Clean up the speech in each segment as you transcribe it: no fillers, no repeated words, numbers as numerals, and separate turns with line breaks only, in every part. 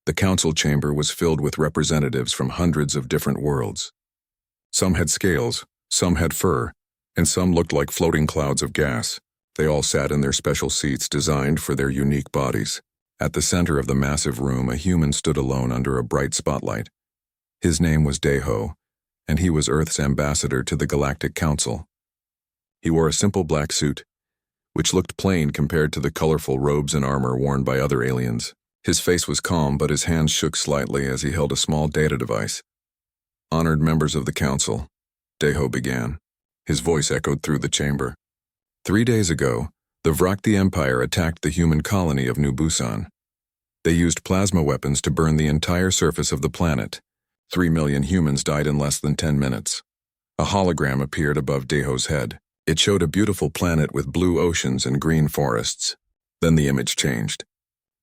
The council chamber was filled with representatives from hundreds of different worlds. Some had scales, some had fur, and some looked like floating clouds of gas. They all sat in their special seats designed for their unique bodies. At the center of the massive room, a human stood alone under a bright spotlight. His name was Deho, and he was Earth's ambassador to the Galactic Council. He wore a simple black suit, which looked plain compared to the colorful robes and armor worn by other aliens. His face was calm, but his hands shook slightly as he held a small data device. "Honored members of the Council," Deho began. His voice echoed through the chamber. 3 days ago, the Vrakti Empire attacked the human colony of New Busan. They used plasma weapons to burn the entire surface of the planet. 3 million humans died in less than 10 minutes. A hologram appeared above Deho's head. It showed a beautiful planet with blue oceans and green forests. Then the image changed.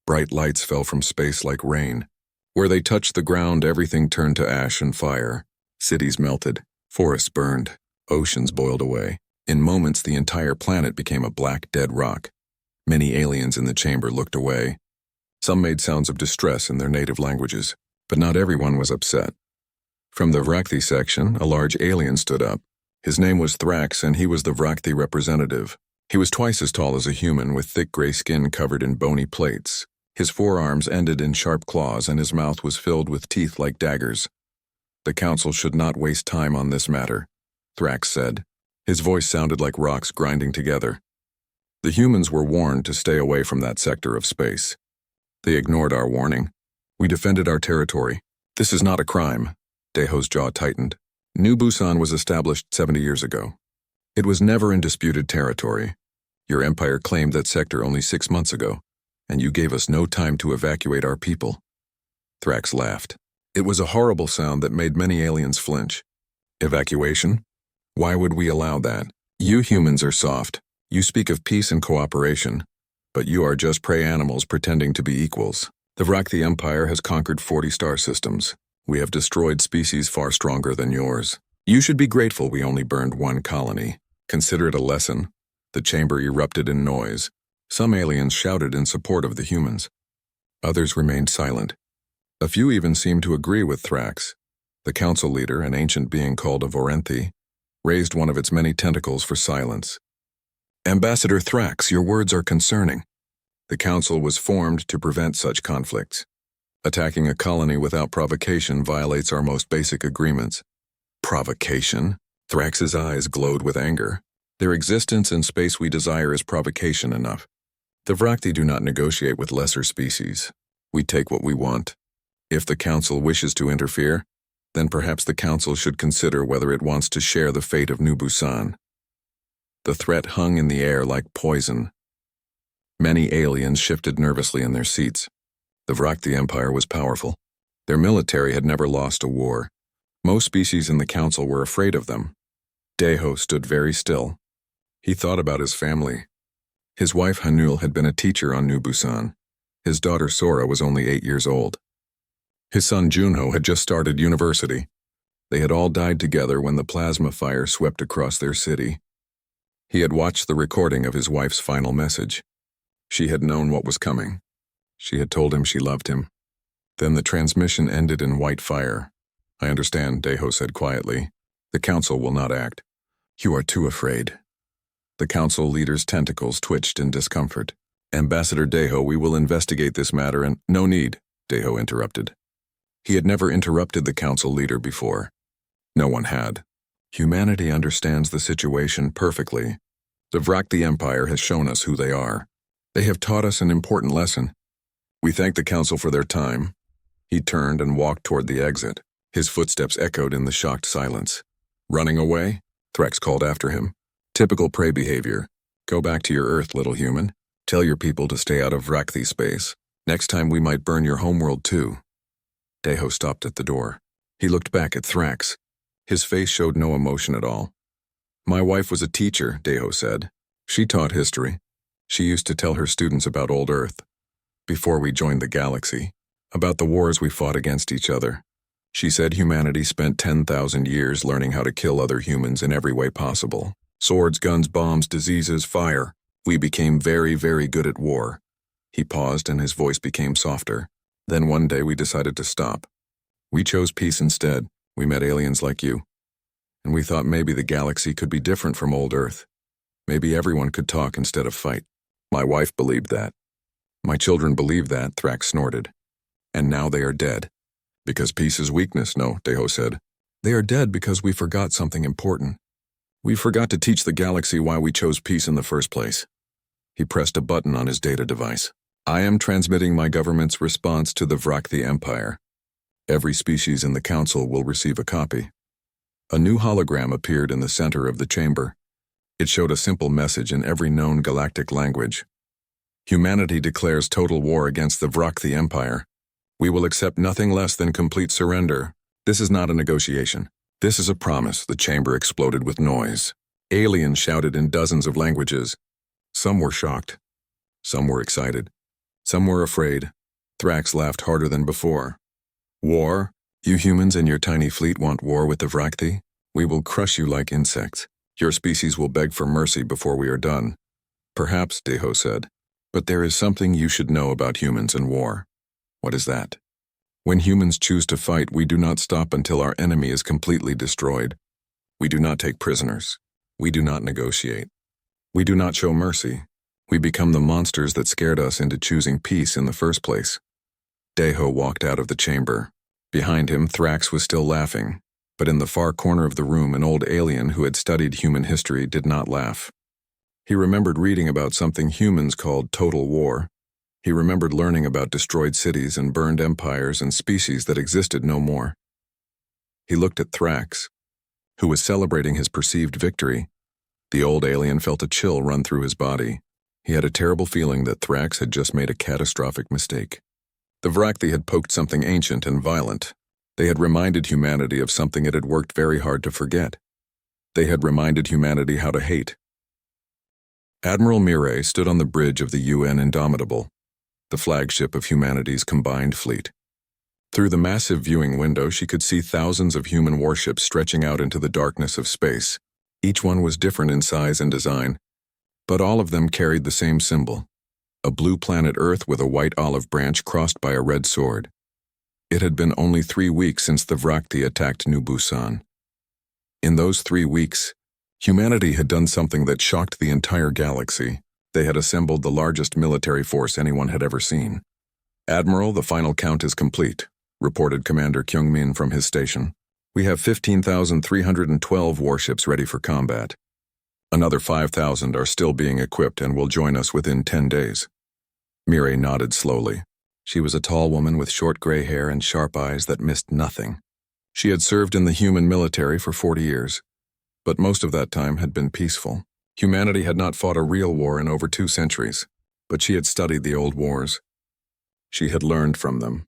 Bright lights fell from space like rain. Where they touched the ground, everything turned to ash and fire. Cities melted, forests burned, oceans boiled away. In moments, the entire planet became a black, dead rock. Many aliens in the chamber looked away. Some made sounds of distress in their native languages, but not everyone was upset. From the Vrakti section, a large alien stood up. His name was Thrax, and he was the Vrakti representative. He was twice as tall as a human, with thick gray skin covered in bony plates. His forearms ended in sharp claws, and his mouth was filled with teeth like daggers. "The council should not waste time on this matter," Thrax said. His voice sounded like rocks grinding together. The humans were warned to stay away from that sector of space. They ignored our warning. We defended our territory. This is not a crime. Deho's jaw tightened. New Busan was established 70 years ago. It was never in disputed territory. Your empire claimed that sector only 6 months ago, and you gave us no time to evacuate our people. Thrax laughed. It was a horrible sound that made many aliens flinch. Evacuation? Why would we allow that? You humans are soft. You speak of peace and cooperation, but you are just prey animals pretending to be equals. The Vrakti Empire has conquered 40 star systems. We have destroyed species far stronger than yours. You should be grateful we only burned 1 colony. Consider it a lesson. The chamber erupted in noise. Some aliens shouted in support of the humans. Others remained silent. A few even seemed to agree with Thrax. The council leader, an ancient being called a Vorenthi, raised one of its many tentacles for silence. "Ambassador Thrax, your words are concerning. The council was formed to prevent such conflicts. Attacking a colony without provocation violates our most basic agreements." Provocation? Thrax's eyes glowed with anger. Their existence in space we desire is provocation enough. The Vrakti do not negotiate with lesser species. We take what we want. If the council wishes to interfere, then perhaps the council should consider whether it wants to share the fate of New Busan. The threat hung in the air like poison. Many aliens shifted nervously in their seats. The Vrakti Empire was powerful. Their military had never lost a war. Most species in the council were afraid of them. Deho stood very still. He thought about his family. His wife Hanul had been a teacher on New Busan. His daughter Sora was only 8 years old. His son Junho had just started university. They had all died together when the plasma fire swept across their city. He had watched the recording of his wife's final message. She had known what was coming. She had told him she loved him. Then the transmission ended in white fire. "I understand," Deho said quietly. "The council will not act. You are too afraid." The council leader's tentacles twitched in discomfort. "Ambassador Deho, we will investigate this matter and—" "No need," Deho interrupted. He had never interrupted the council leader before. No one had. Humanity understands the situation perfectly. The Vrakti Empire has shown us who they are. They have taught us an important lesson. We thank the council for their time." He turned and walked toward the exit. His footsteps echoed in the shocked silence. "Running away?" Thrax called after him. "Typical prey behavior. Go back to your Earth, little human. Tell your people to stay out of Vrakti space. Next time we might burn your homeworld too." Deho stopped at the door. He looked back at Thrax. His face showed no emotion at all. "My wife was a teacher," Deho said. "She taught history. She used to tell her students about old Earth, before we joined the galaxy, about the wars we fought against each other. She said humanity spent 10,000 years learning how to kill other humans in every way possible. Swords, guns, bombs, diseases, fire. We became very, very good at war." He paused and his voice became softer. Then one day we decided to stop. We chose peace instead. We met aliens like you. And we thought maybe the galaxy could be different from old Earth. Maybe everyone could talk instead of fight. My wife believed that. My children believed that, Thrax snorted. And now they are dead. Because peace is weakness, no, Deho said. They are dead because we forgot something important. We forgot to teach the galaxy why we chose peace in the first place. He pressed a button on his data device. I am transmitting my government's response to the Vrakthi Empire. Every species in the council will receive a copy. A new hologram appeared in the center of the chamber. It showed a simple message in every known galactic language. Humanity declares total war against the Vrakthi Empire. We will accept nothing less than complete surrender. This is not a negotiation. This is a promise. The chamber exploded with noise. Aliens shouted in dozens of languages. Some were shocked. Some were excited. Some were afraid. Thrax laughed harder than before. War? You humans and your tiny fleet want war with the Vrakthi? We will crush you like insects. Your species will beg for mercy before we are done. Perhaps, Deho said. But there is something you should know about humans and war. What is that? When humans choose to fight, we do not stop until our enemy is completely destroyed. We do not take prisoners. We do not negotiate. We do not show mercy. We become the monsters that scared us into choosing peace in the first place. Deho walked out of the chamber. Behind him, Thrax was still laughing, but in the far corner of the room, an old alien who had studied human history did not laugh. He remembered reading about something humans called total war. He remembered learning about destroyed cities and burned empires and species that existed no more. He looked at Thrax, who was celebrating his perceived victory. The old alien felt a chill run through his body. He had a terrible feeling that Thrax had just made a catastrophic mistake. The Vrakthi had poked something ancient and violent. They had reminded humanity of something it had worked very hard to forget. They had reminded humanity how to hate. Admiral Mirai stood on the bridge of the UN Indomitable, the flagship of humanity's combined fleet. Through the massive viewing window, she could see thousands of human warships stretching out into the darkness of space. Each one was different in size and design, but all of them carried the same symbol, a blue planet Earth with a white olive branch crossed by a red sword. It had been only 3 weeks since the Vrakthi attacked New Busan. In those 3 weeks, humanity had done something that shocked the entire galaxy. They had assembled the largest military force anyone had ever seen. Admiral, the final count is complete, reported Commander Kyungmin from his station. We have 15,312 warships ready for combat. Another 5,000 are still being equipped and will join us within 10 days. Mirai nodded slowly. She was a tall woman with short gray hair and sharp eyes that missed nothing. She had served in the human military for 40 years, but most of that time had been peaceful. Humanity had not fought a real war in over 2 centuries, but she had studied the old wars. She had learned from them.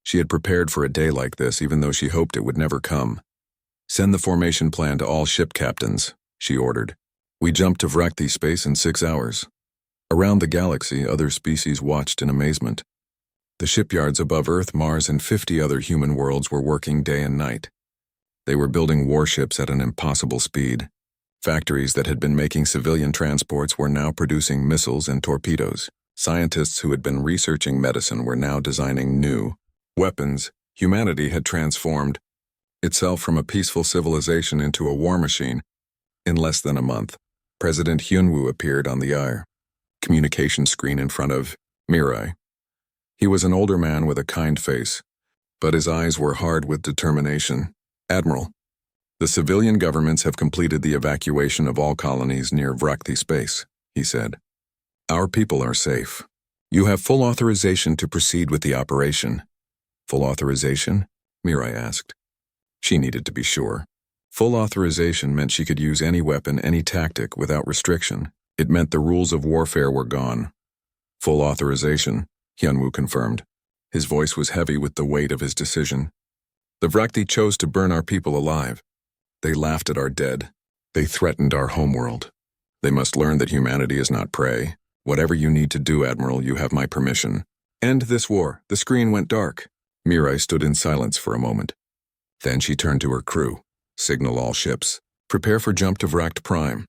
She had prepared for a day like this, even though she hoped it would never come. Send the formation plan to all ship captains, she ordered. We jumped to Vrakthi space in 6 hours. Around the galaxy, other species watched in amazement. The shipyards above Earth, Mars, and 50 other human worlds were working day and night. They were building warships at an impossible speed. Factories that had been making civilian transports were now producing missiles and torpedoes. Scientists who had been researching medicine were now designing new weapons. Humanity had transformed itself from a peaceful civilization into a war machine. In less than a month, President Hyunwoo appeared on the communication screen in front of Mirai. He was an older man with a kind face, but his eyes were hard with determination. Admiral, the civilian governments have completed the evacuation of all colonies near Vrakthi space, he said. Our people are safe. You have full authorization to proceed with the operation. Full authorization? Mirai asked. She needed to be sure. Full authorization meant she could use any weapon, any tactic, without restriction. It meant the rules of warfare were gone. Full authorization, Hyunwoo confirmed. His voice was heavy with the weight of his decision. The Vrakthi chose to burn our people alive. They laughed at our dead. They threatened our homeworld. They must learn that humanity is not prey. Whatever you need to do, Admiral, you have my permission. End this war. The screen went dark. Mirai stood in silence for a moment. Then she turned to her crew. Signal all ships. Prepare for jump to Vrakht Prime.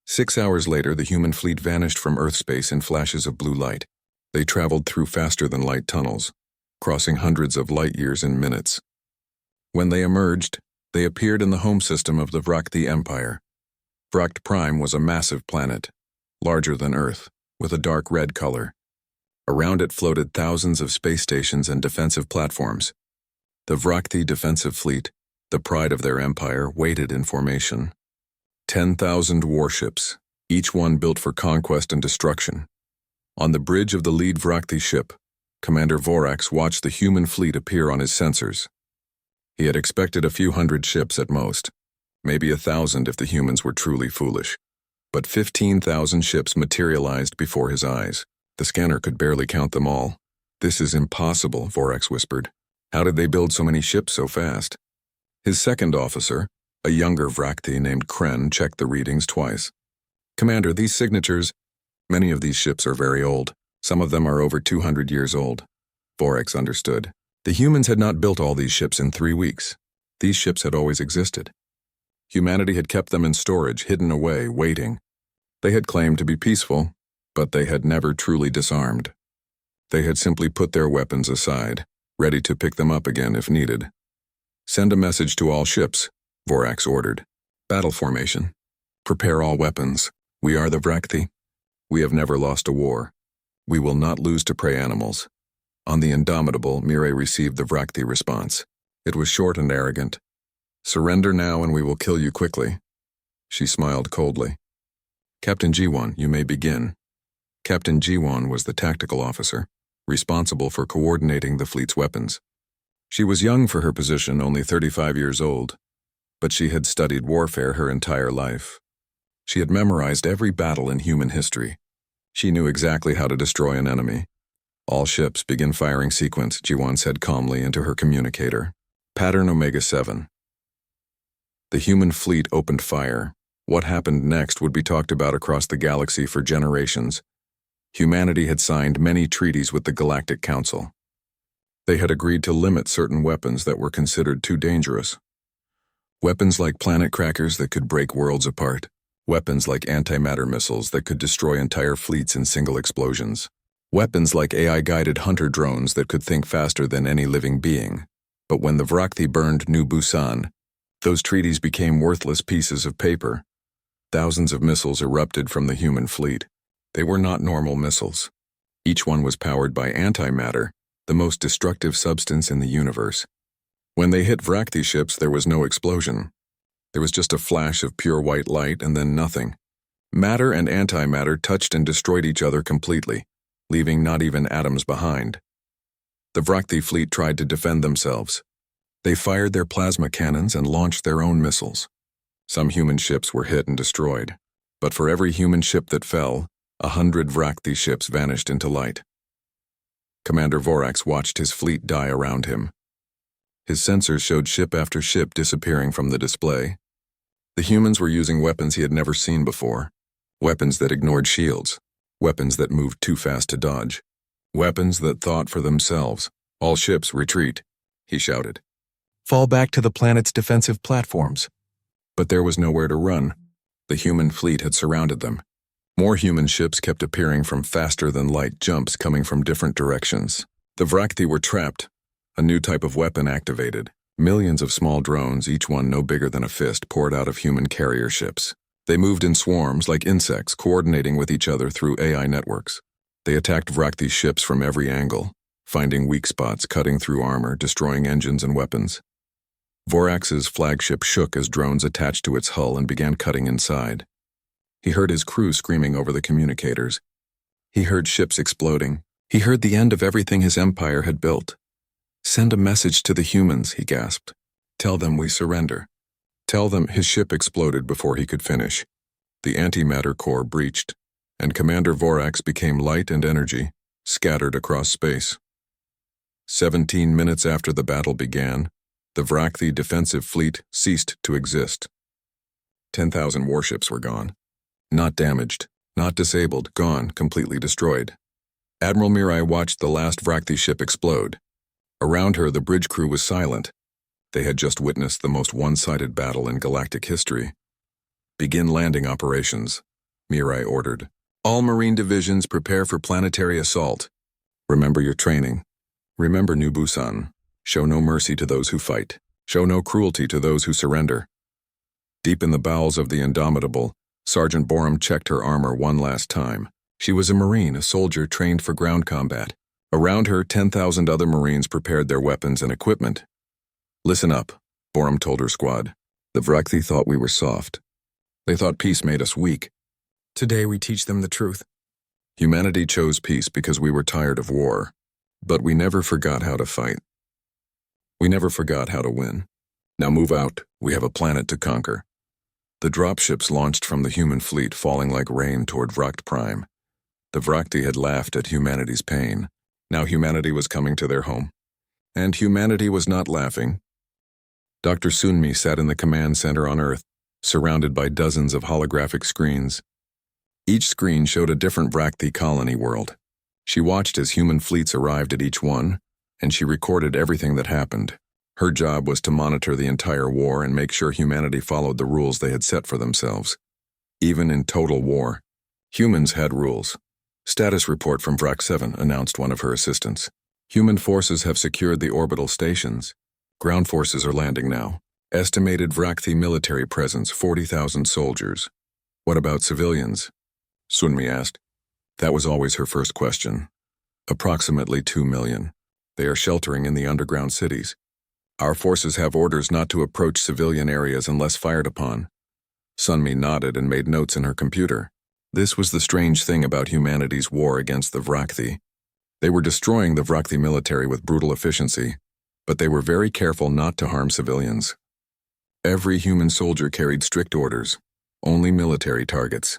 6 hours later, the human fleet vanished from Earth space in flashes of blue light. They traveled through faster-than-light tunnels. crossing hundreds of light-years in minutes. When they emerged, they appeared in the home system of the Vrakthi Empire. Vrakt Prime was a massive planet, larger than Earth, with a dark red color. Around it floated thousands of space stations and defensive platforms. The Vrakthi Defensive Fleet, the pride of their empire, waited in formation. 10,000 warships, each one built for conquest and destruction. On the bridge of the lead Vrakthi ship, Commander Vorax watched the human fleet appear on his sensors. He had expected a few hundred ships at most, maybe 1,000 if the humans were truly foolish. But 15,000 ships materialized before his eyes. The scanner could barely count them all. "This is impossible," Vorax whispered. "How did they build so many ships so fast?" His second officer, a younger Vrakthi named Kren, checked the readings twice. "Commander, these signatures, many of these ships are very old. Some of them are over 200 years old." Vorax understood. The humans had not built all these ships in 3 weeks. These ships had always existed. Humanity had kept them in storage, hidden away, waiting. They had claimed to be peaceful, but they had never truly disarmed. They had simply put their weapons aside, ready to pick them up again if needed. "Send a message to all ships," Vorax ordered. "Battle formation. Prepare all weapons. We are the Vrakthi. We have never lost a war. We will not lose to prey animals." On the Indomitable, Mirai received the Vrakthi response. It was short and arrogant. "Surrender now and we will kill you quickly." She smiled coldly. "Captain Jiwan, you may begin." Captain Jiwan was the tactical officer, responsible for coordinating the fleet's weapons. She was young for her position, only 35 years old, but she had studied warfare her entire life. She had memorized every battle in human history. She knew exactly how to destroy an enemy. "All ships begin firing sequence," Jiwan said calmly into her communicator. Pattern Omega-7. The human fleet opened fire. What happened next would be talked about across the galaxy for generations. Humanity had signed many treaties with the Galactic Council. They had agreed to limit certain weapons that were considered too dangerous. Weapons like planet crackers that could break worlds apart. Weapons like antimatter missiles that could destroy entire fleets in single explosions. Weapons like AI-guided hunter drones that could think faster than any living being. But when the Vrakthi burned New Busan, those treaties became worthless pieces of paper. Thousands of missiles erupted from the human fleet. They were not normal missiles. Each one was powered by antimatter, the most destructive substance in the universe. When they hit Vrakthi ships, there was no explosion. There was just a flash of pure white light and then nothing. Matter and antimatter touched and destroyed each other completely, leaving not even atoms behind. The Vrakthi fleet tried to defend themselves. They fired their plasma cannons and launched their own missiles. Some human ships were hit and destroyed, but for every human ship that fell, 100 Vrakthi ships vanished into light. Commander Vorax watched his fleet die around him. His sensors showed ship after ship disappearing from the display. The humans were using weapons he had never seen before. Weapons that ignored shields. Weapons that moved too fast to dodge. Weapons that thought for themselves. "All ships, retreat," he shouted. "Fall back to the planet's defensive platforms." But there was nowhere to run. The human fleet had surrounded them. More human ships kept appearing from faster-than-light jumps coming from different directions. The Vrakthi were trapped. A new type of weapon activated. Millions of small drones, each one no bigger than a fist, poured out of human carrier ships. They moved in swarms like insects, coordinating with each other through AI networks. They attacked Vrakthi ships from every angle, finding weak spots, cutting through armor, destroying engines and weapons. Vorax's flagship shook as drones attached to its hull and began cutting inside. He heard his crew screaming over the communicators. He heard ships exploding. He heard the end of everything his empire had built. "Send a message to the humans," he gasped. "Tell them we surrender." Tell them his ship exploded before he could finish. The antimatter core breached, and Commander Vorax became light and energy, scattered across space. 17 minutes after the battle began, the Vrakthi defensive fleet ceased to exist. 10,000 warships were gone. Not damaged, not disabled, gone, completely destroyed. Admiral Mirai watched the last Vrakthi ship explode. Around her, the bridge crew was silent. They had just witnessed the most one-sided battle in galactic history. "Begin landing operations," Mirai ordered. "All Marine divisions prepare for planetary assault. Remember your training. Remember New Busan. Show no mercy to those who fight. Show no cruelty to those who surrender. Deep in the bowels of the Indomitable, Sergeant Borum checked her armor one last time. She was a Marine, a soldier trained for ground combat. Around her, 10,000 other Marines prepared their weapons and equipment. Listen up, Borum told her squad. The Vrakthi thought we were soft. They thought peace made us weak. Today we teach them the truth. Humanity chose peace because we were tired of war. But we never forgot how to fight. We never forgot how to win. Now move out. We have a planet to conquer. The dropships launched from the human fleet, falling like rain toward Vrakt Prime. The Vrakthi had laughed at humanity's pain. Now humanity was coming to their home. And humanity was not laughing. Dr. Sunmi sat in the command center on Earth, surrounded by dozens of holographic screens. Each screen showed a different Vrakthi colony world. She watched as human fleets arrived at each one, and she recorded everything that happened. Her job was to monitor the entire war and make sure humanity followed the rules they had set for themselves. Even in total war, humans had rules. Status report from Vrak 7, announced one of her assistants. Human forces have secured the orbital stations. Ground forces are landing now. Estimated Vrakthi military presence, 40,000 soldiers. What about civilians? Sunmi asked. That was always her first question. Approximately 2 million. They are sheltering in the underground cities. Our forces have orders not to approach civilian areas unless fired upon. Sunmi nodded and made notes in her computer. This was the strange thing about humanity's war against the Vrakthi. They were destroying the Vrakthi military with brutal efficiency, but they were very careful not to harm civilians. Every human soldier carried strict orders, only military targets.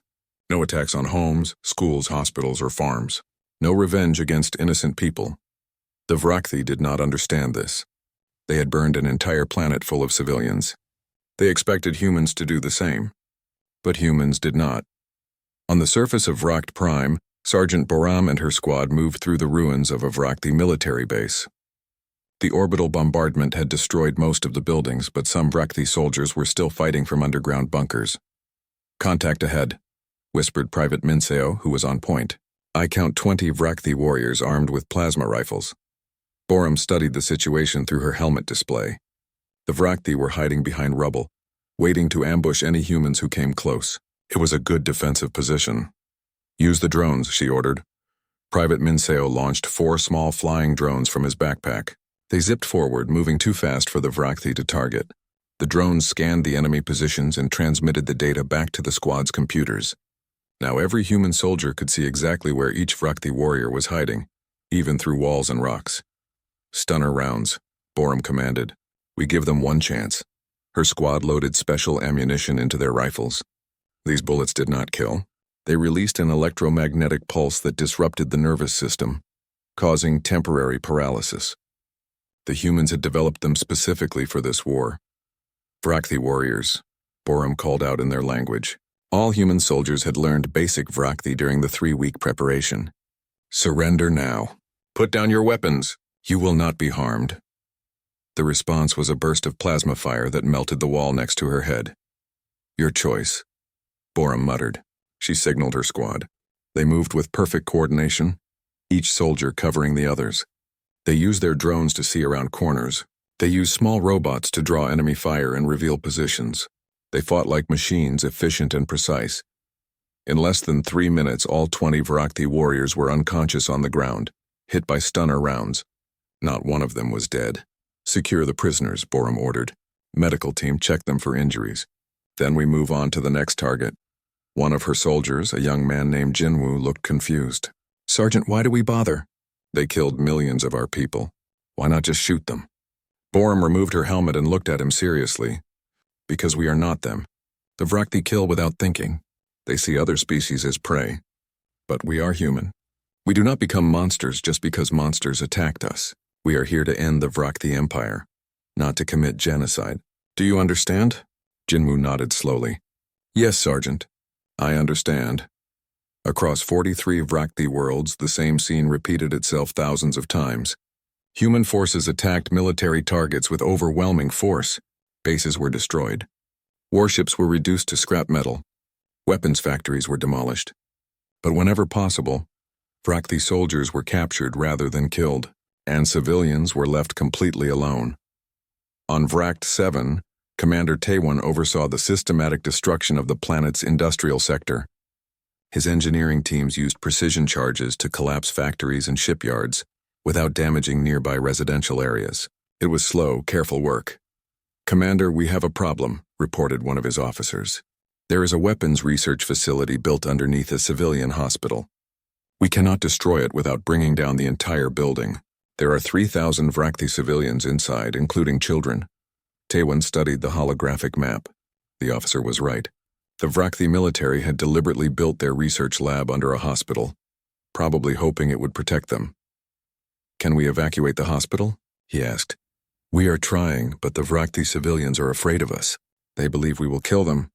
No attacks on homes, schools, hospitals, or farms. No revenge against innocent people. The Vrakthi did not understand this. They had burned an entire planet full of civilians. They expected humans to do the same. But humans did not. On the surface of Vrakt Prime, Sergeant Borum and her squad moved through the ruins of a Vrakthi military base. The orbital bombardment had destroyed most of the buildings, but some Vrakthi soldiers were still fighting from underground bunkers. Contact ahead, whispered Private Minseo, who was on point. I count 20 Vrakthi warriors armed with plasma rifles. Borum studied the situation through her helmet display. The Vrakthi were hiding behind rubble, waiting to ambush any humans who came close. It was a good defensive position. Use the drones, she ordered. Private Minseo launched 4 small flying drones from his backpack. They zipped forward, moving too fast for the Vrakthi to target. The drones scanned the enemy positions and transmitted the data back to the squad's computers. Now every human soldier could see exactly where each Vrakthi warrior was hiding, even through walls and rocks. Stunner rounds, Borum commanded. We give them one chance. Her squad loaded special ammunition into their rifles. These bullets did not kill. They released an electromagnetic pulse that disrupted the nervous system, causing temporary paralysis. The humans had developed them specifically for this war. Vrakthi warriors, Borum called out in their language. All human soldiers had learned basic Vrakthi during the 3-week preparation. Surrender now. Put down your weapons. You will not be harmed. The response was a burst of plasma fire that melted the wall next to her head. Your choice, Borum muttered. She signaled her squad. They moved with perfect coordination, each soldier covering the others. They used their drones to see around corners. They used small robots to draw enemy fire and reveal positions. They fought like machines, efficient and precise. In less than 3 minutes, all 20 Vrakthi warriors were unconscious on the ground, hit by stunner rounds. Not one of them was dead. Secure the prisoners, Borum ordered. Medical team check them for injuries. Then we move on to the next target. One of her soldiers, a young man named Jinwoo, looked confused. Sergeant, why do we bother? They killed millions of our people. Why not just shoot them? Borum removed her helmet and looked at him seriously. Because we are not them. The Vrakthi kill without thinking. They see other species as prey. But we are human. We do not become monsters just because monsters attacked us. We are here to end the Vrakthi Empire, not to commit genocide. Do you understand? Jinwoo nodded slowly. Yes, Sergeant. I understand. Across 43 Vrakthi worlds, the same scene repeated itself thousands of times. Human forces attacked military targets with overwhelming force. Bases were destroyed. Warships were reduced to scrap metal. Weapons factories were demolished. But whenever possible, Vrakthi soldiers were captured rather than killed. and civilians were left completely alone. On Vract 7, Commander Taewon oversaw the systematic destruction of the planet's industrial sector. His engineering teams used precision charges to collapse factories and shipyards without damaging nearby residential areas. It was slow, careful work. "Commander, we have a problem," reported one of his officers. "There is a weapons research facility built underneath a civilian hospital. We cannot destroy it without bringing down the entire building. There are 3,000 Vrakthi civilians inside, including children." Taewon studied the holographic map. The officer was right. The Vrakthi military had deliberately built their research lab under a hospital, probably hoping it would protect them. "Can we evacuate the hospital?" he asked. "We are trying, but the Vrakthi civilians are afraid of us. They believe we will kill them."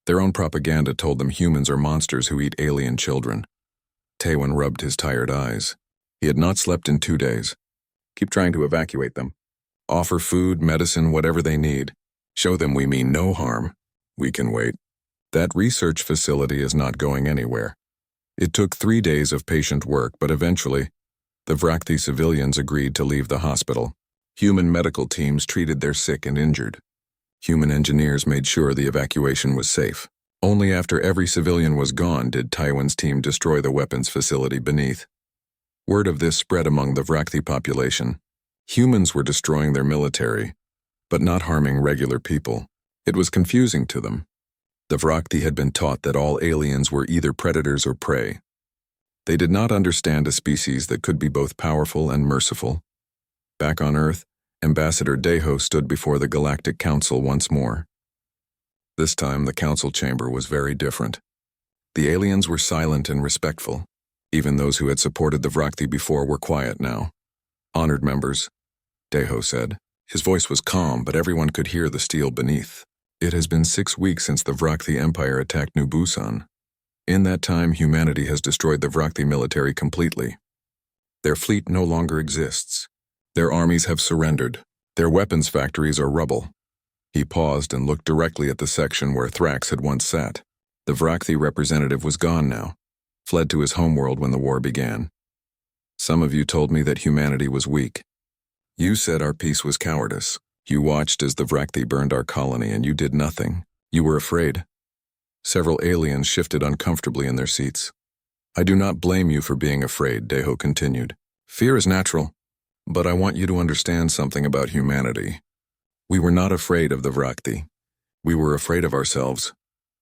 Their own propaganda told them humans are monsters who eat alien children. Taewon rubbed his tired eyes. He had not slept in 2 days. "Keep trying to evacuate them. Offer food, medicine, whatever they need. Show them we mean no harm. We can wait. That research facility is not going anywhere." It took 3 days of patient work, but eventually, the Vrakthi civilians agreed to leave the hospital. Human medical teams treated their sick and injured. Human engineers made sure the evacuation was safe. Only after every civilian was gone did Taewon's team destroy the weapons facility beneath. Word of this spread among the Vrakthi population. Humans were destroying their military, but not harming regular people. It was confusing to them. The Vrakthi had been taught that all aliens were either predators or prey. They did not understand a species that could be both powerful and merciful. Back on Earth, Ambassador Daeho stood before the Galactic Council once more. This time, the council chamber was very different. The aliens were silent and respectful. Even those who had supported the Vrakthi before were quiet now. "Honored members," Daeho said. His voice was calm, but everyone could hear the steel beneath. "It has been 6 weeks since the Vrakthi Empire attacked New Busan. In that time, humanity has destroyed the Vrakthi military completely. Their fleet no longer exists. Their armies have surrendered. Their weapons factories are rubble." He paused and looked directly at the section where Thrax had once sat. The Vrakthi representative was gone now, fled to his homeworld when the war began. "Some of you told me that humanity was weak. You said our peace was cowardice. You watched as the Vrakthi burned our colony and you did nothing. You were afraid." Several aliens shifted uncomfortably in their seats. "I do not blame you for being afraid," Daeho continued. "Fear is natural. But I want you to understand something about humanity. We were not afraid of the Vrakthi. We were afraid of ourselves."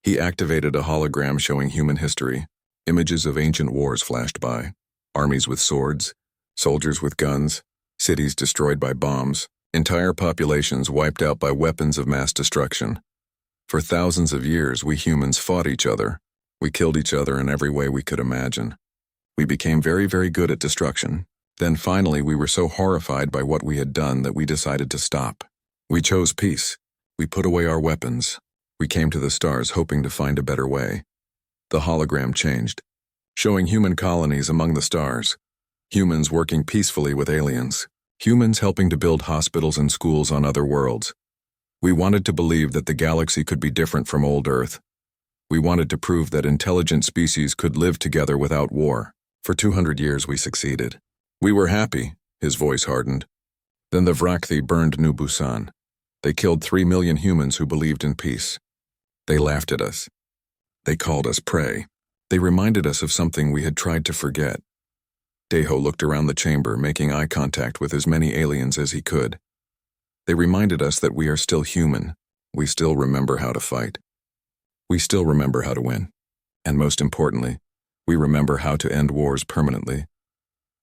He activated a hologram showing human history. Images of ancient wars flashed by. Armies with swords, soldiers with guns, cities destroyed by bombs, entire populations wiped out by weapons of mass destruction. For thousands of years, we humans fought each other. We killed each other in every way we could imagine. We became very, very good at destruction. Then finally, we were so horrified by what we had done that we decided to stop. We chose peace. We put away our weapons. We came to the stars hoping to find a better way. The hologram changed, showing human colonies among the stars. Humans working peacefully with aliens. Humans helping to build hospitals and schools on other worlds. We wanted to believe that the galaxy could be different from old Earth. We wanted to prove that intelligent species could live together without war. For 200 years we succeeded. We were happy, his voice hardened. Then the Vrakthi burned New Busan. They killed 3 million humans who believed in peace. They laughed at us. They called us prey. They reminded us of something we had tried to forget. Daeho looked around the chamber, making eye contact with as many aliens as he could. They reminded us that we are still human. We still remember how to fight. We still remember how to win. And most importantly, we remember how to end wars permanently.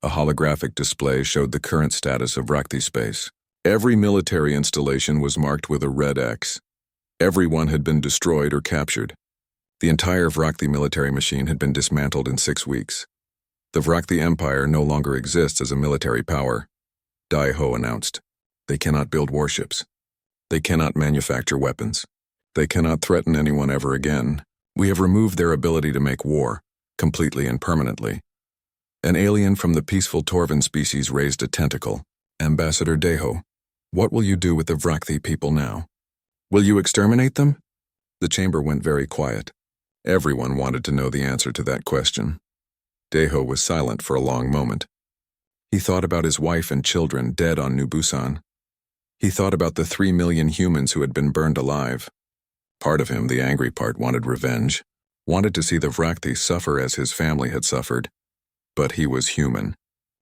A holographic display showed the current status of Vrakthi space. Every military installation was marked with a red X. Everyone had been destroyed or captured. The entire Vrakthi military machine had been dismantled in 6 weeks. The Vrakthi Empire no longer exists as a military power. Daeho announced. They cannot build warships. They cannot manufacture weapons. They cannot threaten anyone ever again. We have removed their ability to make war, completely and permanently. An alien from the peaceful Torvan species raised a tentacle. Ambassador Daeho, what will you do with the Vrakthi people now? Will you exterminate them? The chamber went very quiet. Everyone wanted to know the answer to that question. Daeho was silent for a long moment. He thought about his wife and children dead on New Busan. He thought about the 3 million humans who had been burned alive. Part of him, the angry part, wanted revenge, wanted to see the Vrakti suffer as his family had suffered. But he was human,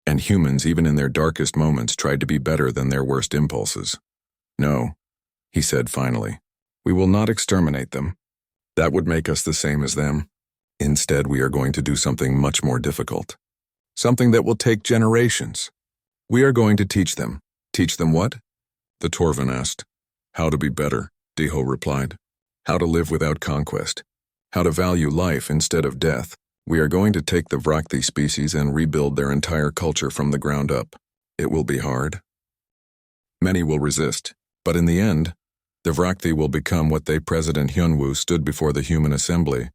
and humans, even in their darkest moments, tried to be better than their worst impulses. No, he said finally, we will not exterminate them. That would make us the same as them. Instead, we are going to do something much more difficult. Something that will take generations. We are going to teach them. Teach them what? The Torvin asked. How to be better, Diho replied. How to live without conquest. How to value life instead of death. We are going to take the Vrakti species and rebuild their entire culture from the ground up. It will be hard. Many will resist, but in the end, the Vrakti will become what President Hyunwoo stood before the Human Assembly,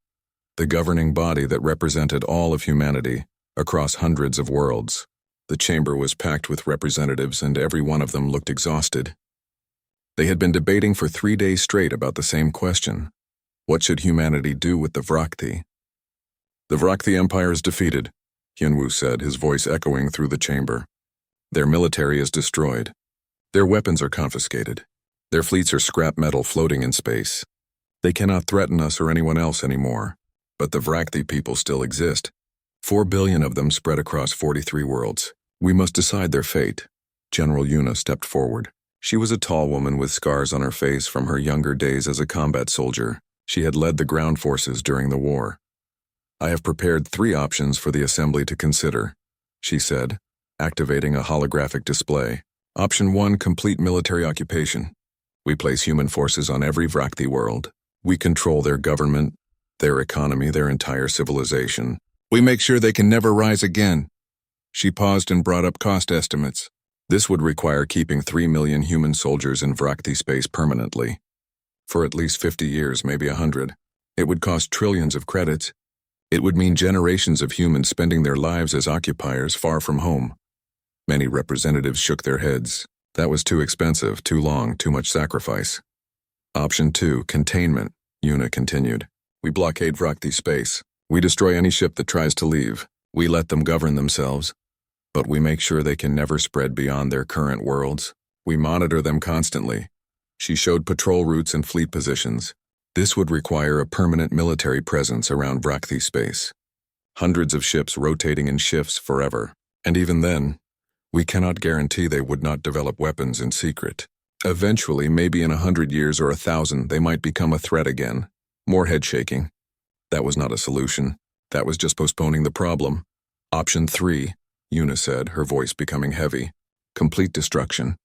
the governing body that represented all of humanity across hundreds of worlds. The chamber was packed with representatives, and every one of them looked exhausted. They had been debating for 3 days straight about the same question. What should humanity do with the Vrakti? The Vrakti Empire is defeated, Hyunwoo said, his voice echoing through the chamber. Their military is destroyed. Their weapons are confiscated. Their fleets are scrap metal floating in space. They cannot threaten us or anyone else anymore. But the Vrakti people still exist. 4 billion of them spread across 43 worlds. We must decide their fate. General Yuna stepped forward. She was a tall woman with scars on her face from her younger days as a combat soldier. She had led the ground forces during the war. I have prepared 3 options for the assembly to consider, she said, activating a holographic display. Option 1, complete military occupation. We place human forces on every Vrakti world. We control their government, their economy, their entire civilization. We make sure they can never rise again. She paused and brought up cost estimates. This would require keeping 3 million human soldiers in Vrakti space permanently. For at least 50 years, maybe 100. It would cost trillions of credits. It would mean generations of humans spending their lives as occupiers far from home. Many representatives shook their heads. That was too expensive, too long, too much sacrifice. Option 2, containment, Yuna continued. We blockade Vrakti space. We destroy any ship that tries to leave. We let them govern themselves. But we make sure they can never spread beyond their current worlds. We monitor them constantly. She showed patrol routes and fleet positions. This would require a permanent military presence around Vrakti space. Hundreds of ships rotating in shifts forever. And even then, we cannot guarantee they would not develop weapons in secret. Eventually, maybe in 100 years or 1,000, they might become a threat again. More head shaking. That was not a solution. That was just postponing the problem. Option 3, Yuna said, her voice becoming heavy. Complete destruction.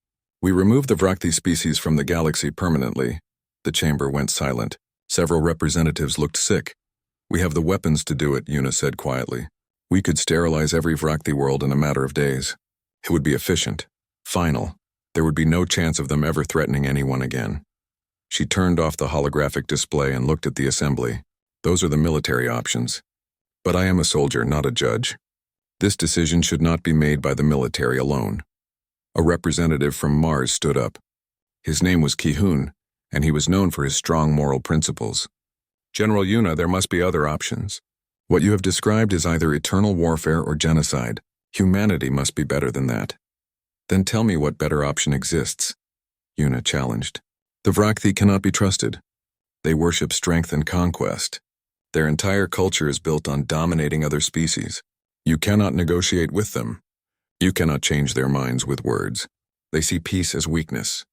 We remove the Vrakti species from the galaxy permanently. The chamber went silent. Several representatives looked sick. We have the weapons to do it, Yuna said quietly. We could sterilize every Vrakti world in a matter of days. It would be efficient. Final. There would be no chance of them ever threatening anyone again. She turned off the holographic display and looked at the assembly. Those are the military options. But I am a soldier, not a judge. This decision should not be made by the military alone. A representative from Mars stood up. His name was Ki-hoon, and he was known for his strong moral principles. General Yuna, there must be other options. What you have described is either eternal warfare or genocide. Humanity must be better than that. Then tell me what better option exists, Yuna challenged. The Vrakti cannot be trusted. They worship strength and conquest. Their entire culture is built on dominating other species. You cannot negotiate with them. You cannot change their minds with words. They see peace as weakness.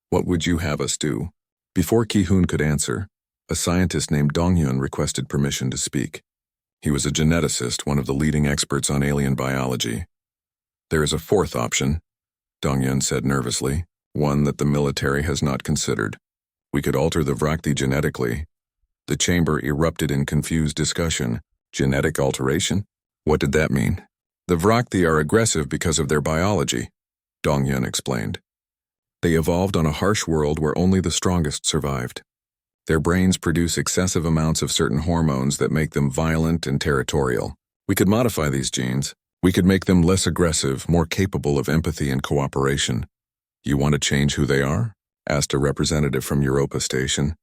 What would you have us do? Before Ki-hoon could answer, a scientist named Dong-hyun requested permission to speak. He was a geneticist, one of the leading experts on alien biology. There is a 4th option, Dong-hyun said nervously, one that the military has not considered. We could alter the Vrakti genetically. The chamber erupted in confused discussion. Genetic alteration? What did that mean? The Vrakti are aggressive because of their biology, Dong-hyun explained. They evolved on a harsh world where only the strongest survived. Their brains produce excessive amounts of certain hormones that make them violent and territorial. We could modify these genes. We could make them less aggressive, more capable of empathy and cooperation. You want to change who they are? Asked a representative from Europa Station.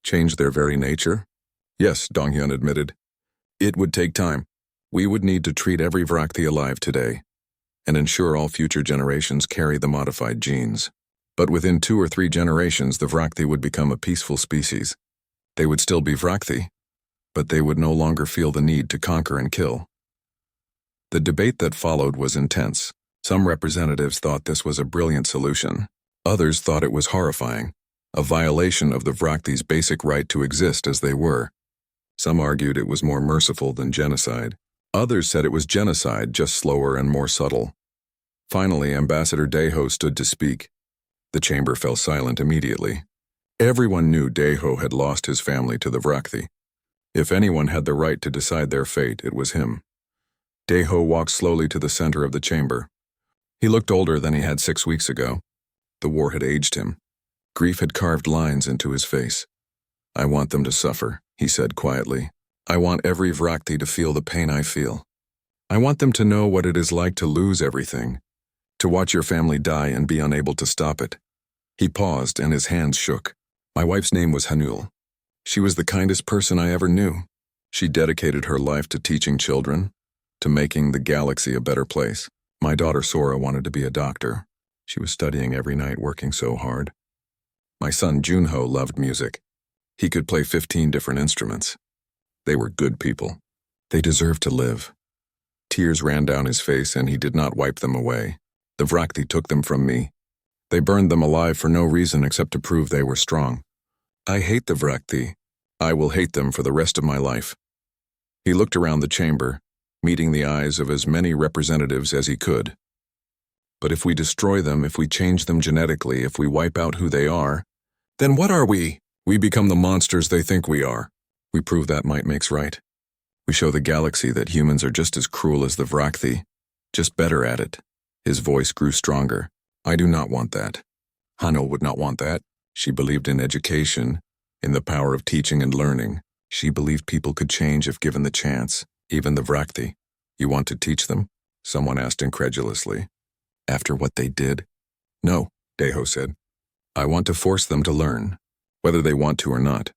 Change their very nature? Yes, Dong-hyun admitted. It would take time. We would need to treat every Vrakti alive today. and ensure all future generations carry the modified genes. But within 2 or 3 generations, the Vrakthi would become a peaceful species. They would still be Vrakthi, but they would no longer feel the need to conquer and kill. The debate that followed was intense. Some representatives thought this was a brilliant solution. Others thought it was horrifying, a violation of the Vrakthi's basic right to exist as they were. Some argued it was more merciful than genocide. Others said it was genocide, just slower and more subtle. Finally, Ambassador Deho stood to speak. The chamber fell silent immediately. Everyone knew Deho had lost his family to the Vrakthi. If anyone had the right to decide their fate, it was him. Deho walked slowly to the center of the chamber. He looked older than he had 6 weeks ago. The war had aged him. Grief had carved lines into his face. "I want them to suffer," he said quietly. "I want every Vrakthi to feel the pain I feel. I want them to know what it is like to lose everything, to watch your family die and be unable to stop it." He paused and his hands shook. "My wife's name was Hanul. She was the kindest person I ever knew. She dedicated her life to teaching children, to making the galaxy a better place. My daughter Sora wanted to be a doctor. She was studying every night, working so hard. My son Junho loved music. He could play 15 different instruments. They were good people. They deserved to live." Tears ran down his face and he did not wipe them away. "The Vrakthi took them from me. They burned them alive for no reason except to prove they were strong. I hate the Vrakthi. I will hate them for the rest of my life." He looked around the chamber, meeting the eyes of as many representatives as he could. "But if we destroy them, if we change them genetically, if we wipe out who they are, then what are we? We become the monsters they think we are. We prove that might makes right. We show the galaxy that humans are just as cruel as the Vrakthi, just better at it." His voice grew stronger. "I do not want that. Hanul would not want that. She believed in education, in the power of teaching and learning. She believed people could change if given the chance, even the Vrakthi." "You want to teach them?" someone asked incredulously. "After what they did?" "No," Deho said. "I want to force them to learn, whether they want to or not."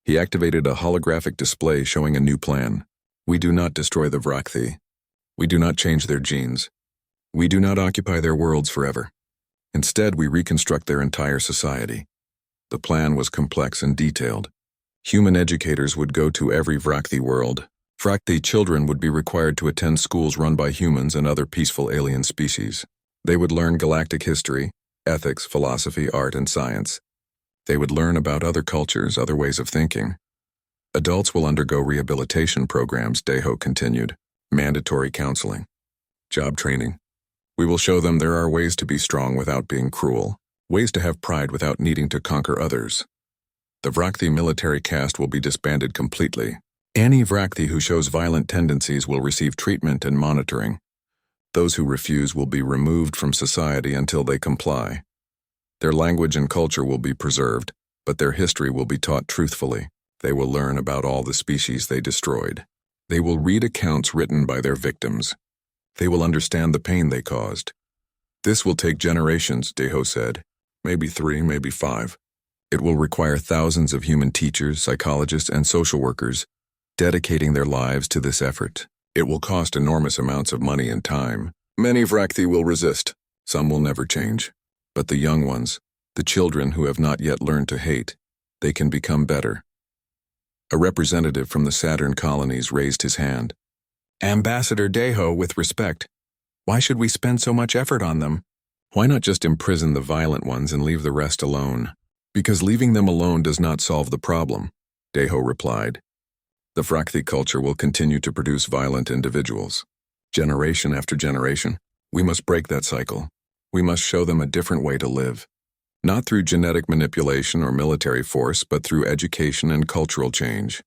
He activated a holographic display showing a new plan. "We do not destroy the Vrakthi. We do not change their genes. We do not occupy their worlds forever. Instead, we reconstruct their entire society." The plan was complex and detailed. Human educators would go to every Vrakthi world. Vrakthi children would be required to attend schools run by humans and other peaceful alien species. They would learn galactic history, ethics, philosophy, art, and science. They would learn about other cultures, other ways of thinking. Adults will undergo rehabilitation programs, Deho continued. Mandatory counseling. Job training. We will show them there are ways to be strong without being cruel, ways to have pride without needing to conquer others. The Vrakthi military caste will be disbanded completely. Any Vrakthi who shows violent tendencies will receive treatment and monitoring. Those who refuse will be removed from society until they comply. Their language and culture will be preserved, but their history will be taught truthfully. They will learn about all the species they destroyed. They will read accounts written by their victims. They will understand the pain they caused. This will take generations, Deho said. Maybe 3, maybe 5. It will require thousands of human teachers, psychologists, and social workers dedicating their lives to this effort. It will cost enormous amounts of money and time. Many Vrakthi will resist. Some will never change. But the young ones, the children who have not yet learned to hate, they can become better. A representative from the Saturn colonies raised his hand. "Ambassador Deho, with respect, why should we spend so much effort on them? Why not just imprison the violent ones and leave the rest alone?" "Because leaving them alone does not solve the problem," Deho replied. "The Vrakthi culture will continue to produce violent individuals. Generation after generation. We must break that cycle. We must show them a different way to live. Not through genetic manipulation or military force, but through education and cultural change."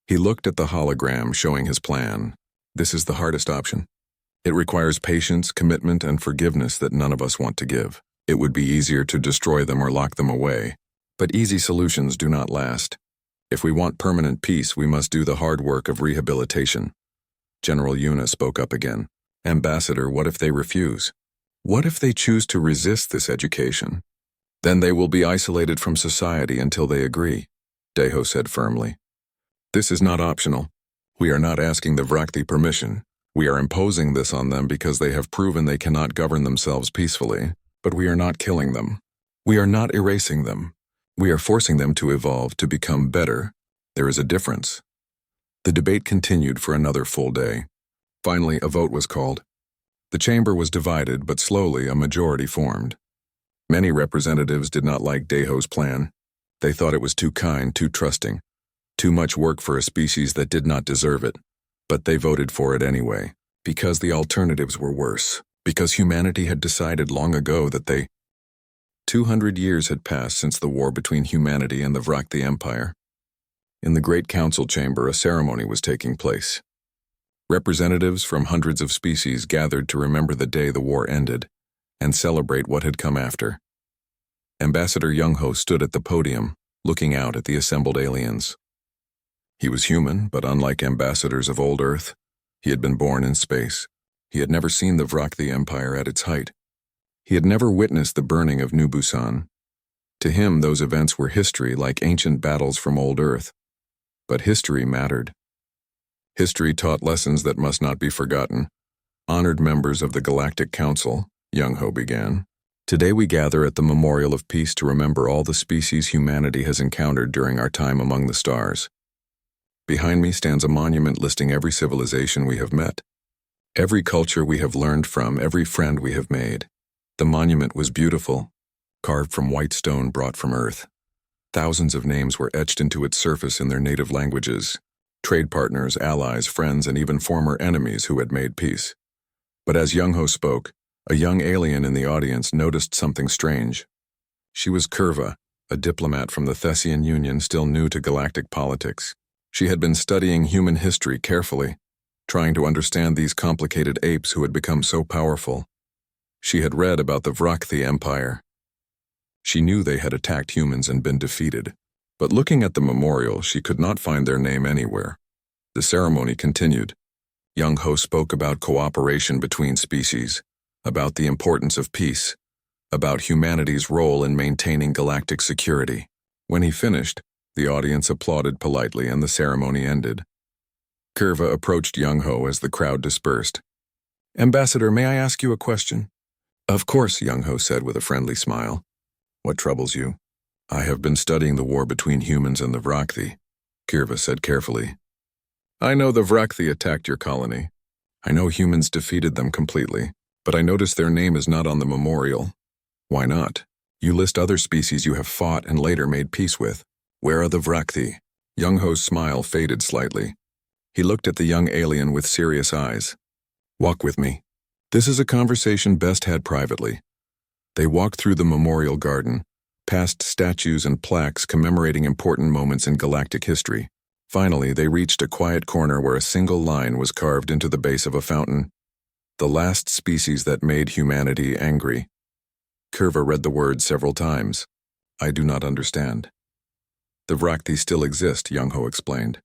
He looked at the hologram showing his plan. "This is the hardest option. It requires patience, commitment, and forgiveness that none of us want to give. It would be easier to destroy them or lock them away. But easy solutions do not last. If we want permanent peace, we must do the hard work of rehabilitation." General Yuna spoke up again. "Ambassador, what if they refuse? What if they choose to resist this education? Then they will be isolated from society until they agree," Deho said firmly. "This is not optional. We are not asking the Vrakthi permission. We are imposing this on them because they have proven they cannot govern themselves peacefully, but we are not killing them. We are not erasing them. We are forcing them to evolve to become better. There is a difference. The debate continued for another full day. Finally, a vote was called. The chamber was divided, but slowly a majority formed. Many representatives did not like Deho's plan. They thought it was too kind, too trusting, too much work for a species that did not deserve it. But they voted for it anyway, because the alternatives were worse, because humanity had decided long ago that 200 years had passed since the war between humanity and the Vrakthi Empire. In the Great Council Chamber, a ceremony was taking place. Representatives from hundreds of species gathered to remember the day the war ended and celebrate what had come after. Ambassador Young-Ho stood at the podium, looking out at the assembled aliens. He was human, but unlike ambassadors of old Earth, he had been born in space. He had never seen the Vrakthi Empire at its height. He had never witnessed the burning of New Busan. To him, those events were history, like ancient battles from old Earth. But history mattered. History taught lessons that must not be forgotten. Honored members of the Galactic Council, Young-Ho began. Today we gather at the Memorial of Peace to remember all the species humanity has encountered during our time among the stars. Behind me stands a monument listing every civilization we have met, every culture we have learned from, every friend we have made. The monument was beautiful, carved from white stone brought from Earth. Thousands of names were etched into its surface in their native languages. Trade partners, allies, friends, and even former enemies who had made peace. But as Young-Ho spoke, a young alien in the audience noticed something strange. She was Curva, a diplomat from the Thessian Union still new to galactic politics. She had been studying human history carefully, trying to understand these complicated apes who had become so powerful. She had read about the Vrakthi Empire. She knew they had attacked humans and been defeated. But looking at the memorial, she could not find their name anywhere. The ceremony continued. Young-Ho spoke about cooperation between species, about the importance of peace, about humanity's role in maintaining galactic security. When he finished, the audience applauded politely and the ceremony ended. Curva approached Young-Ho as the crowd dispersed. "Ambassador, may I ask you a question?" "Of course," Young-Ho said with a friendly smile. "What troubles you?" "I have been studying the war between humans and the Vrakthi," Curva said carefully. "I know the Vrakthi attacked your colony. I know humans defeated them completely, but I noticed their name is not on the memorial. Why not? You list other species you have fought and later made peace with. Where are the Vrakthi?" Young-Ho's smile faded slightly. He looked at the young alien with serious eyes. "Walk with me. This is a conversation best had privately." They walked through the memorial garden, past statues and plaques commemorating important moments in galactic history. Finally, they reached a quiet corner where a single line was carved into the base of a fountain. "The last species that made humanity angry." Curva read the words several times. "I do not understand." "The Vrakthi still exist," Young-Ho explained.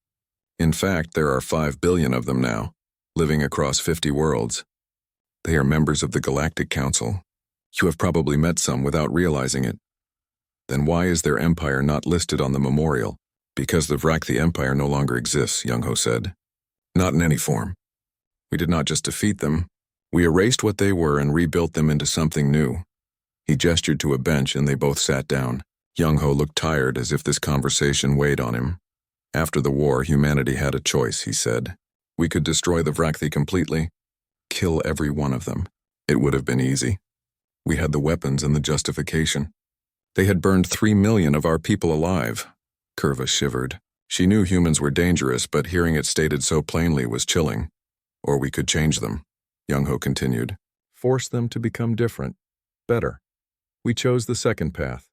"In fact, there are 5 billion of them now, living across 50 worlds. They are members of the Galactic Council. You have probably met some without realizing it. Then why is their empire not listed on the memorial?" "Because the Vrakthi Empire no longer exists," Young-Ho said. "Not in any form. We did not just defeat them. We erased what they were and rebuilt them into something new." He gestured to a bench and they both sat down. Young-Ho looked tired, as if this conversation weighed on him. "After the war, humanity had a choice," he said. "We could destroy the Vrakthi completely, kill every one of them. It would have been easy. We had the weapons and the justification. They had burned 3 million of our people alive." Curva shivered. She knew humans were dangerous, but hearing it stated so plainly was chilling. "Or we could change them," Young-Ho continued. "Force them to become different, better. We chose the second path.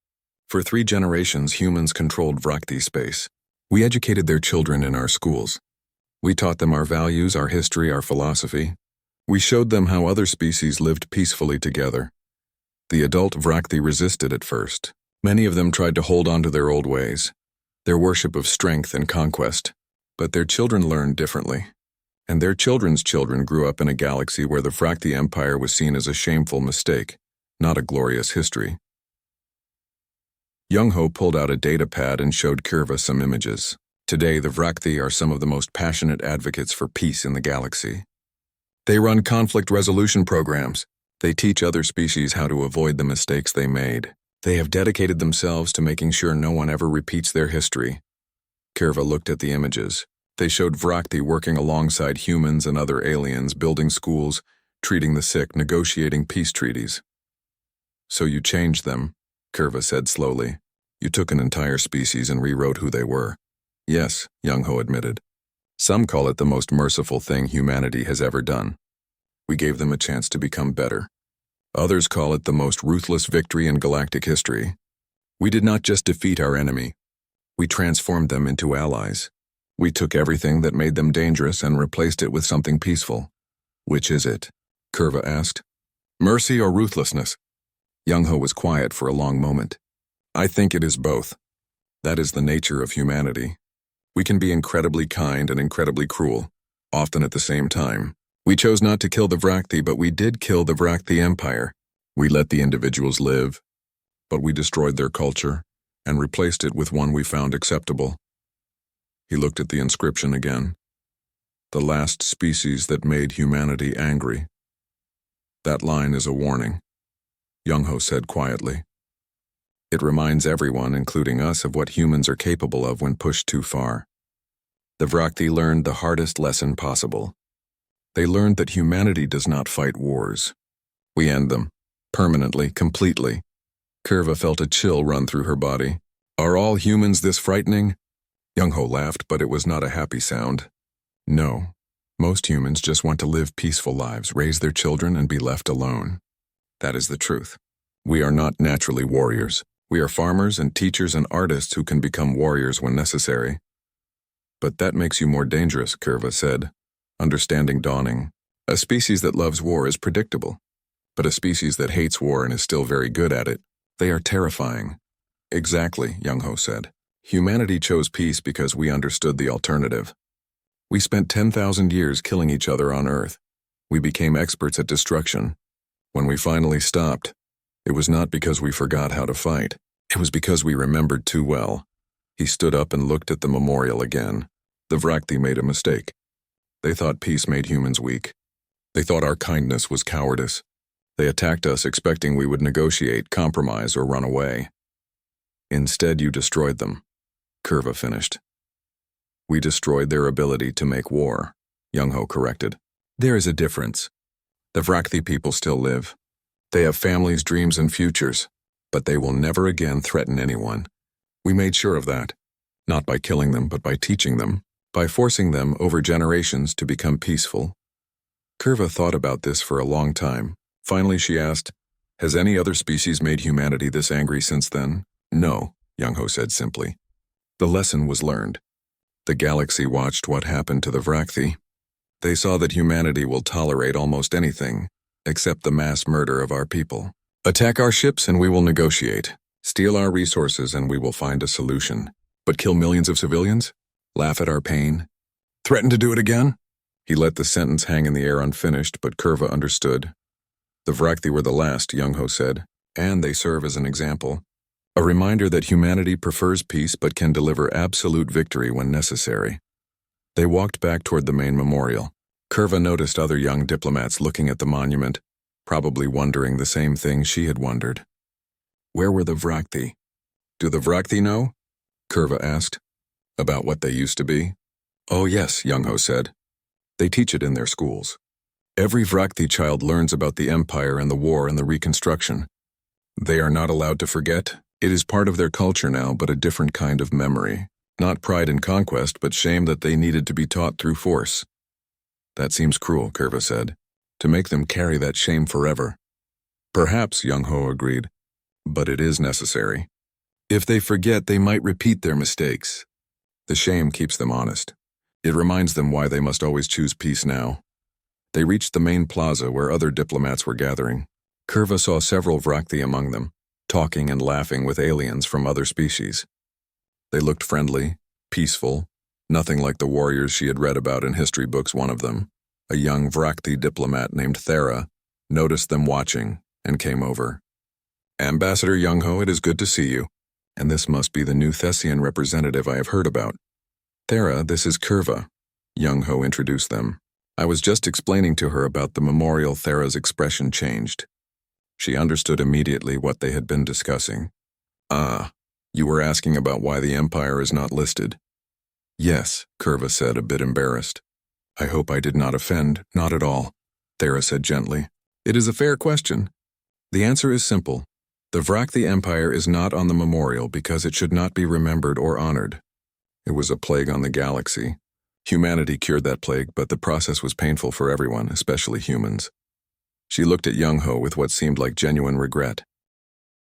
For 3 generations, humans controlled Vrakthi space. We educated their children in our schools. We taught them our values, our history, our philosophy. We showed them how other species lived peacefully together. The adult Vrakthi resisted at first. Many of them tried to hold on to their old ways, their worship of strength and conquest. But their children learned differently. And their children's children grew up in a galaxy where the Vrakthi Empire was seen as a shameful mistake, not a glorious history." Young-Ho pulled out a data pad and showed Curva some images. Today, the Vrakthi are some of the most passionate advocates for peace in the galaxy. They run conflict resolution programs. They teach other species how to avoid the mistakes they made. They have dedicated themselves to making sure no one ever repeats their history. Kirva looked at the images. They showed Vrakti working alongside humans and other aliens, building schools, treating the sick, negotiating peace treaties. So you changed them, Kirva said slowly. You took an entire species and rewrote who they were. Yes, Young-Ho admitted. Some call it the most merciful thing humanity has ever done. We gave them a chance to become better. Others call it the most ruthless victory in galactic history. We did not just defeat our enemy. We transformed them into allies. We took everything that made them dangerous and replaced it with something peaceful. Which is it? Kirva asked. Mercy or ruthlessness? Young-Ho was quiet for a long moment. I think it is both. That is the nature of humanity. We can be incredibly kind and incredibly cruel, often at the same time. We chose not to kill the Vrakti, but we did kill the Vrakti Empire. We let the individuals live, but we destroyed their culture and replaced it with one we found acceptable. He looked at the inscription again. The last species that made humanity angry. That line is a warning, Young-Ho said quietly. It reminds everyone, including us, of what humans are capable of when pushed too far. The Vrakti learned the hardest lesson possible. They learned that humanity does not fight wars. We end them, permanently, completely. Kirva felt a chill run through her body. Are all humans this frightening? Young-Ho laughed, but it was not a happy sound. No, most humans just want to live peaceful lives, raise their children, and be left alone. That is the truth. We are not naturally warriors. We are farmers and teachers and artists who can become warriors when necessary. But that makes you more dangerous, Kirva said, understanding dawning. A species that loves war is predictable, but a species that hates war and is still very good at it, they are terrifying. Exactly, Young-Ho said. Humanity chose peace because we understood the alternative. We spent 10,000 years killing each other on Earth. We became experts at destruction. When we finally stopped, it was not because we forgot how to fight. It was because we remembered too well. He stood up and looked at the memorial again. The Vrakti made a mistake. They thought peace made humans weak. They thought our kindness was cowardice. They attacked us expecting we would negotiate, compromise, or run away. Instead, you destroyed them, Kirva finished. We destroyed their ability to make war, Young-Ho corrected. There is a difference. The Vrakti people still live. They have families, dreams, and futures, but they will never again threaten anyone. We made sure of that, not by killing them, but by teaching them, by forcing them over generations to become peaceful. Kirva thought about this for a long time. Finally, she asked, has any other species made humanity this angry since then? No, Young-Ho said simply. The lesson was learned. The galaxy watched what happened to the Vrakti. They saw that humanity will tolerate almost anything, except the mass murder of our people. Attack our ships and we will negotiate. Steal our resources and we will find a solution. But kill millions of civilians? Laugh at our pain? Threaten to do it again? He let the sentence hang in the air unfinished, but Kirva understood. The Vrakti were the last, Young-Ho said, and they serve as an example. A reminder that humanity prefers peace but can deliver absolute victory when necessary. They walked back toward the main memorial. Kirva noticed other young diplomats looking at the monument, probably wondering the same thing she had wondered. Where were the Vrakti? Do the Vrakti know? Kirva asked. About what they used to be? Oh yes, Young-Ho said. They teach it in their schools. Every Vrakti child learns about the Empire and the war and the Reconstruction. They are not allowed to forget. It is part of their culture now, but a different kind of memory. Not pride in conquest, but shame that they needed to be taught through force. That seems cruel, Kirva said, to make them carry that shame forever. Perhaps, Young-Ho agreed, but it is necessary. If they forget, they might repeat their mistakes. The shame keeps them honest. It reminds them why they must always choose peace now. They reached the main plaza where other diplomats were gathering. Kirva saw several Vrakti among them, talking and laughing with aliens from other species. They looked friendly, peaceful, nothing like the warriors she had read about in history books. One of them, a young Vrakti diplomat named Thera, noticed them watching and came over. Ambassador Young-Ho, it is good to see you. And this must be the new Thessian representative I have heard about. Thera, this is Kirva. Young-Ho introduced them. I was just explaining to her about the memorial. Thera's expression changed. She understood immediately what they had been discussing. Ah, you were asking about why the Empire is not listed. Yes, Curva said, a bit embarrassed. I hope I did not offend. Not at all, Thera said gently. It is a fair question. The answer is simple. The Vrakthi Empire is not on the memorial because it should not be remembered or honored. It was a plague on the galaxy. Humanity cured that plague, but the process was painful for everyone, especially humans. She looked at Young Ho with what seemed like genuine regret.